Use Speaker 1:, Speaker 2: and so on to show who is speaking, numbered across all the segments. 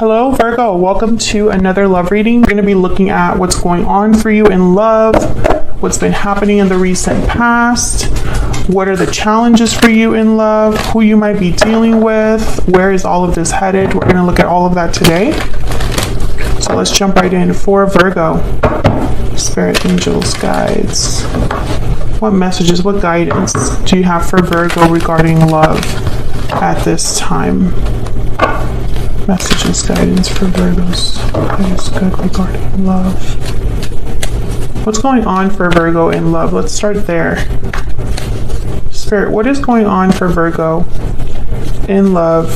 Speaker 1: Hello Virgo, welcome to another love reading. We're going to be looking at what's going on for you in love, what's been happening in the recent past, what are the challenges for you in love, who you might be dealing with, where is all of this headed. We're going to look at all of that today. So let's jump right in. For Virgo, spirit, angels, guides, what messages, what guidance do you have for Virgo regarding love at this time? Messages, guidance for Virgos. That is good regarding love. What's going on for Virgo in love? Let's start there. Spirit, what is going on for Virgo in love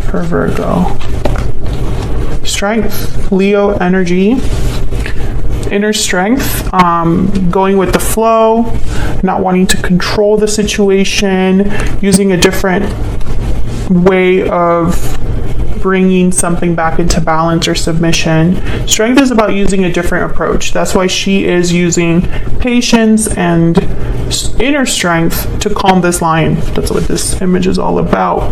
Speaker 1: for Virgo? Strength, Leo energy, inner strength, going with the flow, not wanting to control the situation, using a different way of bringing something back into balance or submission. Strength is about using a different approach. That's why she is using patience and inner strength to calm this lion. That's what this image is all about.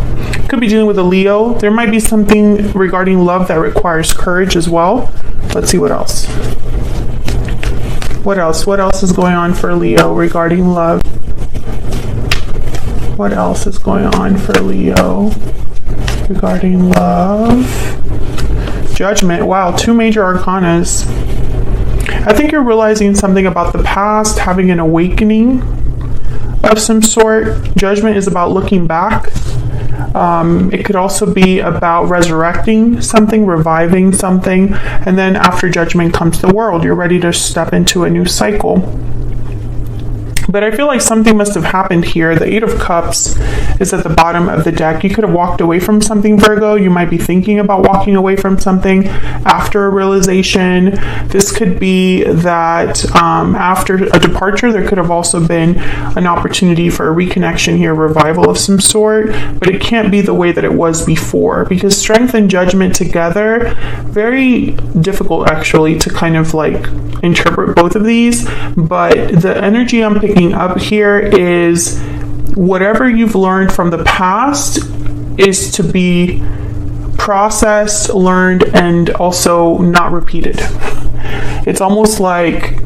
Speaker 1: Could be dealing with a Leo. There might be something regarding love that requires courage as well. Let's see what else. What else is going on for Leo regarding love? What else is going on for Leo regarding love? Judgment. Wow, two major arcanas. I think you're realizing something about the past, having an awakening of some sort. Judgment is about looking back. It could also be about resurrecting something, reviving something, and then after judgment comes the world. You're ready to step into a new cycle. But I feel like something must have happened here. The Eight of Cups is at the bottom of the deck. You could have walked away from something, Virgo. You might be thinking about walking away from something after a realization. This could be that after a departure, there could have also been an opportunity for a reconnection here, revival of some sort. But it can't be the way that it was before, because strength and judgment together, very difficult actually to kind of like interpret both of these. But the energy I'm picking up here is whatever you've learned from the past is to be processed, learned, and also not repeated. It's almost like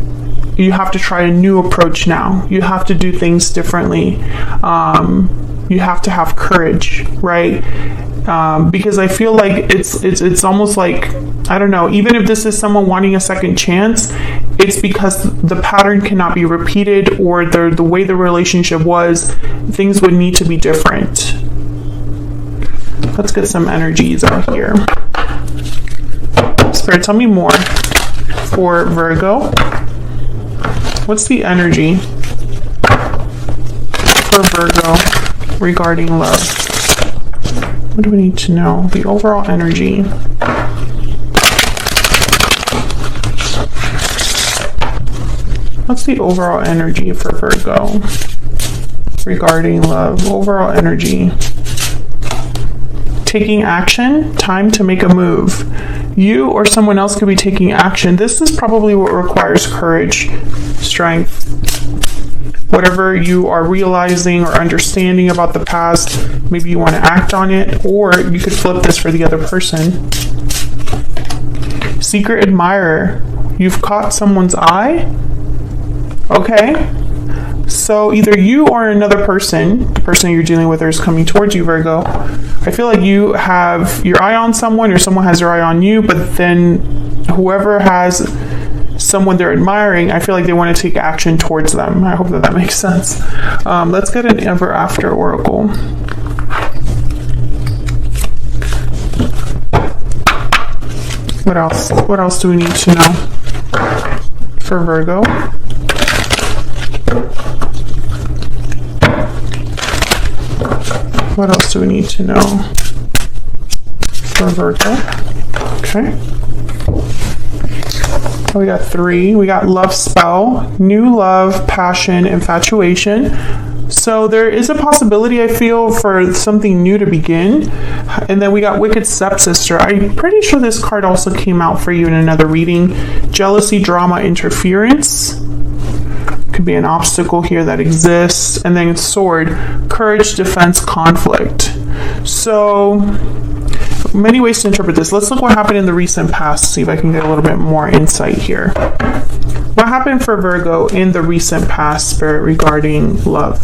Speaker 1: you have to try a new approach now. You have to do things differently. You have to have courage, right? Because I feel like it's almost like, I don't know, even if this is someone wanting a second chance, it's because the pattern cannot be repeated, or the way the relationship was, things would need to be different. Let's get some energies out here. Spirit, tell me more for Virgo. What's the energy for Virgo regarding love? What do we need to know? The overall energy. What's the overall energy for Virgo regarding love? Overall energy. Taking action, time to make a move. You or someone else could be taking action. This is probably what requires courage, strength. Whatever you are realizing or understanding about the past, maybe you want to act on it, or you could flip this for the other person. Secret admirer. You've caught someone's eye. Okay. So either you or another person, the person you're dealing with, is coming towards you, Virgo. I feel like you have your eye on someone, or someone has their eye on you, but then whoever has someone they're admiring, I feel like they want to take action towards them. I hope that makes sense. Let's get an ever after oracle. What else? What else do we need to know for Virgo? What else do we need to know for Virgo? Okay. We got 3. We got love spell, new love, passion, infatuation. So there is a possibility, I feel, for something new to begin. And then we got wicked stepsister. I'm pretty sure this card also came out for you in another reading. Jealousy, drama, interference. Could be an obstacle here that exists. And then sword, courage, defense, conflict. So many ways to interpret this. Let's look what happened in the recent past, see if I can get a little bit more insight here. What happened for Virgo in the recent past, Spirit, regarding love?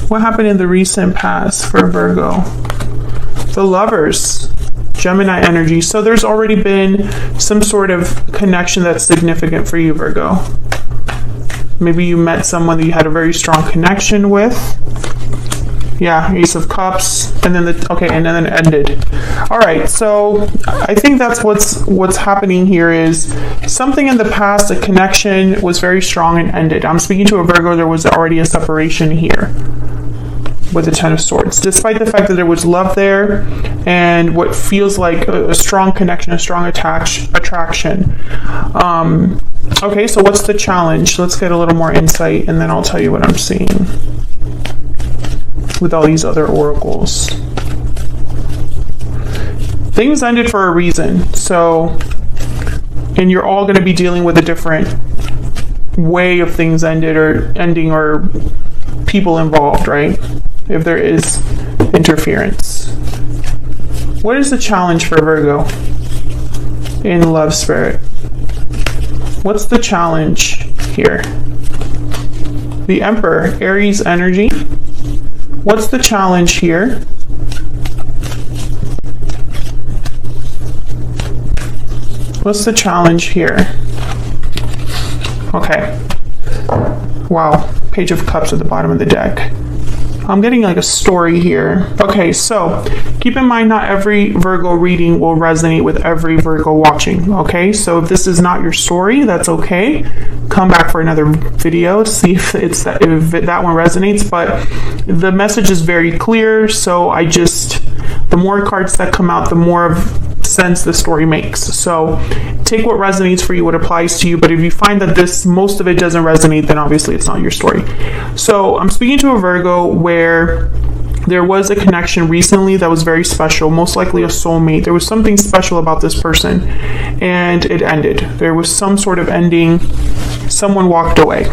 Speaker 1: What happened in the recent past for Virgo? The Lovers, Gemini energy. So there's already been some sort of connection that's significant for you, Virgo. Maybe you met someone that you had a very strong connection with. Yeah, Ace of Cups, and then and then it ended. All right, so I think that's what's happening here is something in the past, a connection was very strong and ended. I'm speaking to a Virgo, there was already a separation here with the Ten of Swords, despite the fact that there was love there and what feels like a strong connection, a strong attraction. Okay, so what's the challenge? Let's get a little more insight, and then I'll tell you what I'm seeing with all these other oracles. Things ended for a reason. So, and you're all going to be dealing with a different way of things ended or ending, or people involved, right? If there is interference. What is the challenge for Virgo in love, Spirit? What's the challenge here? The Emperor, Aries energy. What's the challenge here? What's the challenge here? Okay. Wow. Page of Cups at the bottom of the deck. I'm getting like a story here. Okay, so keep in mind not every Virgo reading will resonate with every Virgo watching, okay? So if this is not your story, that's okay. Come back for another video to see if that one resonates, but the message is very clear, so the more cards that come out, the more of sense the story makes. So take what resonates for you, what applies to you, but if you find that most of it doesn't resonate, then obviously it's not your story. So I'm speaking to a Virgo where there was a connection recently that was very special, most likely a soulmate. There was something special about this person and it ended. There was some sort of ending. Someone walked away.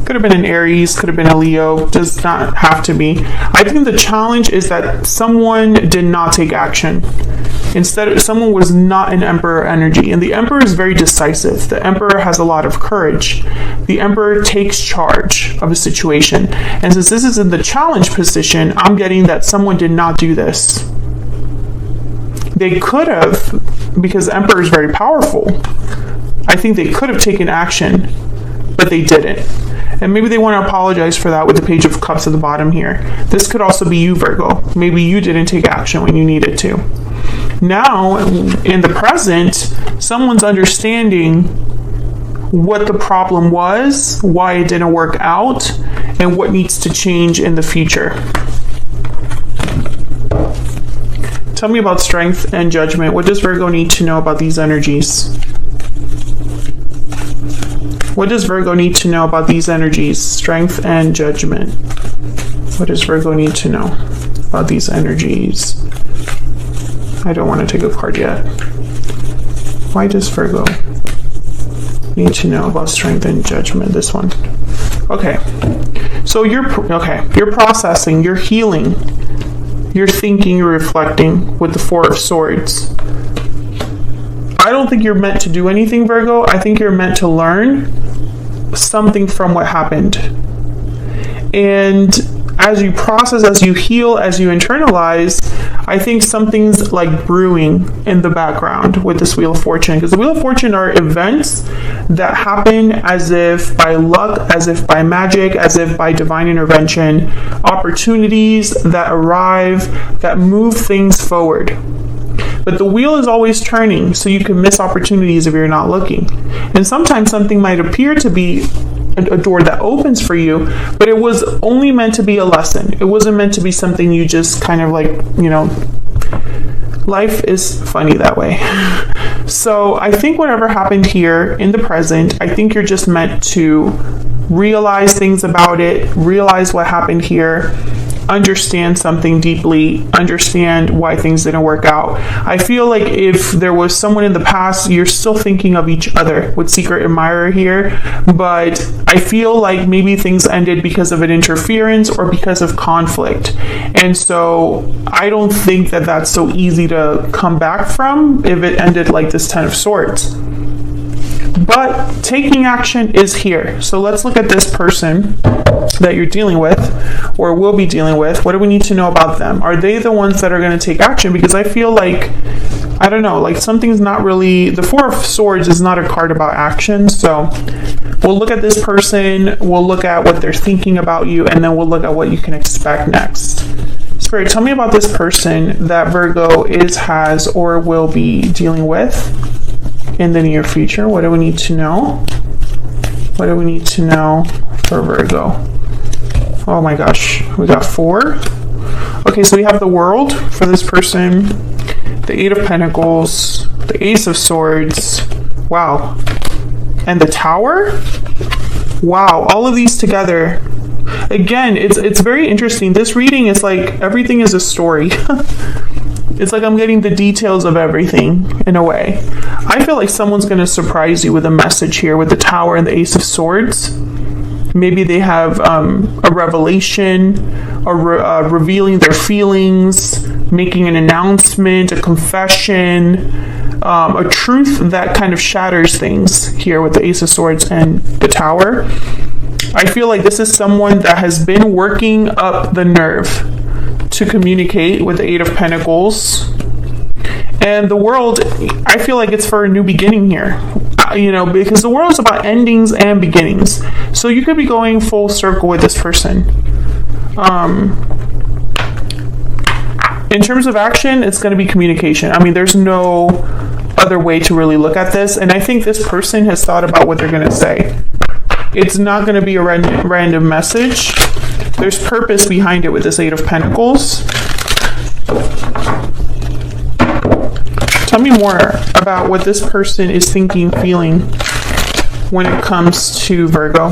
Speaker 1: Could have been an Aries, could have been a Leo, does not have to be. I think the challenge is that someone did not take action. Instead, someone was not an Emperor energy, and the Emperor is very decisive. The Emperor has a lot of courage. The Emperor takes charge of a situation. And since this is in the challenge position, I'm getting that someone did not do this. They could have, because the Emperor is very powerful. I think they could have taken action, but they didn't. And maybe they want to apologize for that with the Page of Cups at the bottom here. This could also be you, Virgo. Maybe you didn't take action when you needed to. Now, in the present, someone's understanding what the problem was, why it didn't work out, and what needs to change in the future. Tell me about strength and judgment. What does Virgo need to know about these energies? What does Virgo need to know about these energies? Strength and judgment. What does Virgo need to know about these energies? I don't want to take a card yet. Why does Virgo need to know about strength and judgment? This one. Okay. So you're processing, you're healing, you're thinking, you're reflecting with the Four of Swords. I don't think you're meant to do anything, Virgo. I think you're meant to learn something from what happened. And as you process, as you heal, as you internalize, I think something's like brewing in the background with this Wheel of Fortune. Because the Wheel of Fortune are events that happen as if by luck, as if by magic, as if by divine intervention, opportunities that arrive, that move things forward. But the wheel is always turning, so you can miss opportunities if you're not looking. And sometimes something might appear to be a door that opens for you, but it was only meant to be a lesson. It wasn't meant to be something you just kind of like, life is funny that way. So I think whatever happened here in the present, I think you're just meant to realize things about it, realize what happened here, understand something deeply, understand why things didn't work out. I feel like if there was someone in the past, you're still thinking of each other with secret admirer here, but I feel like maybe things ended because of an interference or because of conflict. And so I don't think that that's so easy to come back from if it ended like this 10 of Swords. But taking action is here. So let's look at this person that you're dealing with or will be dealing with. What do we need to know about them? Are they the ones that are going to take action? Because I feel like, I don't know, like something's not really, the Four of Swords is not a card about action. So we'll look at this person, we'll look at what they're thinking about you, and then we'll look at what you can expect next. Spirit, tell me about this person that Virgo has, or will be dealing with in the near future. What do we need to know? What do we need to know for Virgo? Oh my gosh, we got 4. Okay, so we have the World for this person, the 8 of Pentacles, the Ace of Swords, wow, and the Tower. Wow, all of these together. Again, it's very interesting. This reading is like everything is a story. It's like I'm getting the details of everything in a way. I feel like someone's going to surprise you with a message here with the Tower and the Ace of Swords. Maybe they have a revelation, or revealing their feelings, making an announcement, a confession, a truth that kind of shatters things here with the Ace of Swords and the Tower. I feel like this is someone that has been working up the nerve to communicate with the 8 of Pentacles. And the World, I feel like it's for a new beginning here. You know, because the World is about endings and beginnings. So you could be going full circle with this person. In terms of action, it's going to be communication. I mean, there's no other way to really look at this. And I think this person has thought about what they're going to say. It's not going to be a random message. There's purpose behind it with this 8 of Pentacles. Tell me more about what this person is thinking, feeling when it comes to Virgo.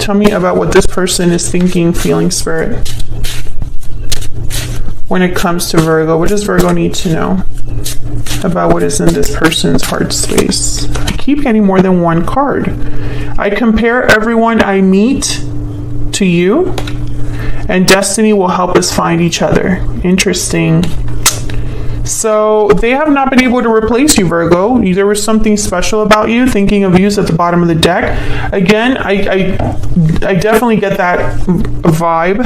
Speaker 1: Tell me about what this person is thinking, feeling, Spirit, when it comes to Virgo. What does Virgo need to know about what is in this person's heart space? I keep getting more than one card. I compare everyone I meet to you, and destiny will help us find each other. Interesting. So they have not been able to replace you, Virgo. There was something special about you. Thinking of you is at the bottom of the deck. Again, I definitely get that vibe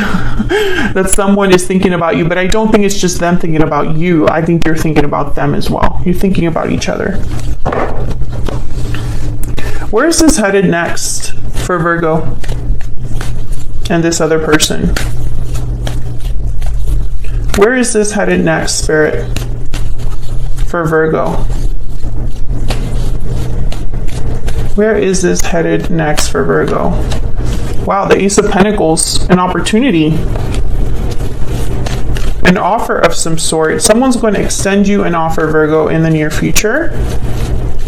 Speaker 1: that someone is thinking about you, but I don't think it's just them thinking about you. I think you're thinking about them as well. You're thinking about each other. Where is this headed next for Virgo and this other person? Where is this headed next, Spirit, for Virgo? Where is this headed next for Virgo? Wow, the Ace of Pentacles, an opportunity, an offer of some sort. Someone's going to extend you an offer, Virgo, in the near future.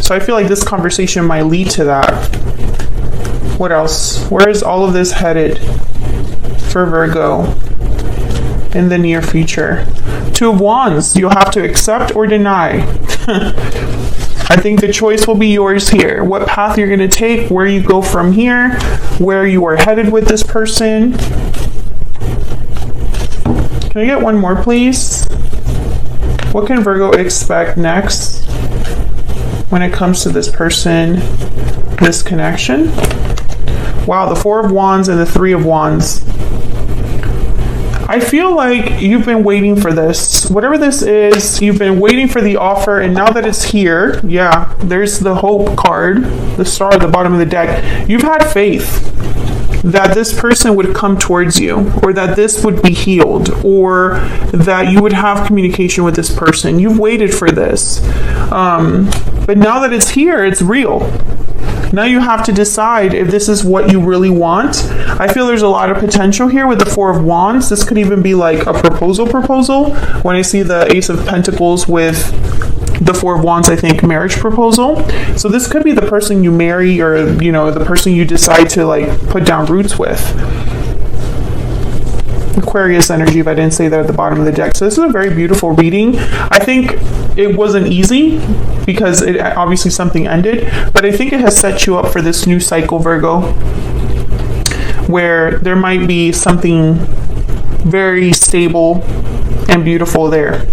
Speaker 1: So I feel like this conversation might lead to that. What else? Where is all of this headed for Virgo in the near future? 2 of Wands. You'll have to accept or deny. I think the choice will be yours here. What path you're going to take, where you go from here, where you are headed with this person. Can I get one more, please? What can Virgo expect next when it comes to this person, this connection? Wow, the 4 of Wands and the 3 of Wands. I feel like you've been waiting for this. Whatever this is, you've been waiting for the offer, and now that it's here, yeah, there's the hope card, the star at the bottom of the deck. You've had faith that this person would come towards you, or that this would be healed, or that you would have communication with this person. You've waited for this. But now that it's here, it's real. Now you have to decide if this is what you really want. I feel there's a lot of potential here with the 4 of Wands. This could even be like a proposal. When I see the Ace of Pentacles with the Four of Wands, I think, marriage proposal. So this could be the person you marry, or, you know, the person you decide to like put down roots with. Aquarius energy, if I didn't say that at the bottom of the deck. So this is a very beautiful reading. I think it wasn't easy because it obviously something ended, but I think it has set you up for this new cycle, Virgo, where there might be something very stable and beautiful there.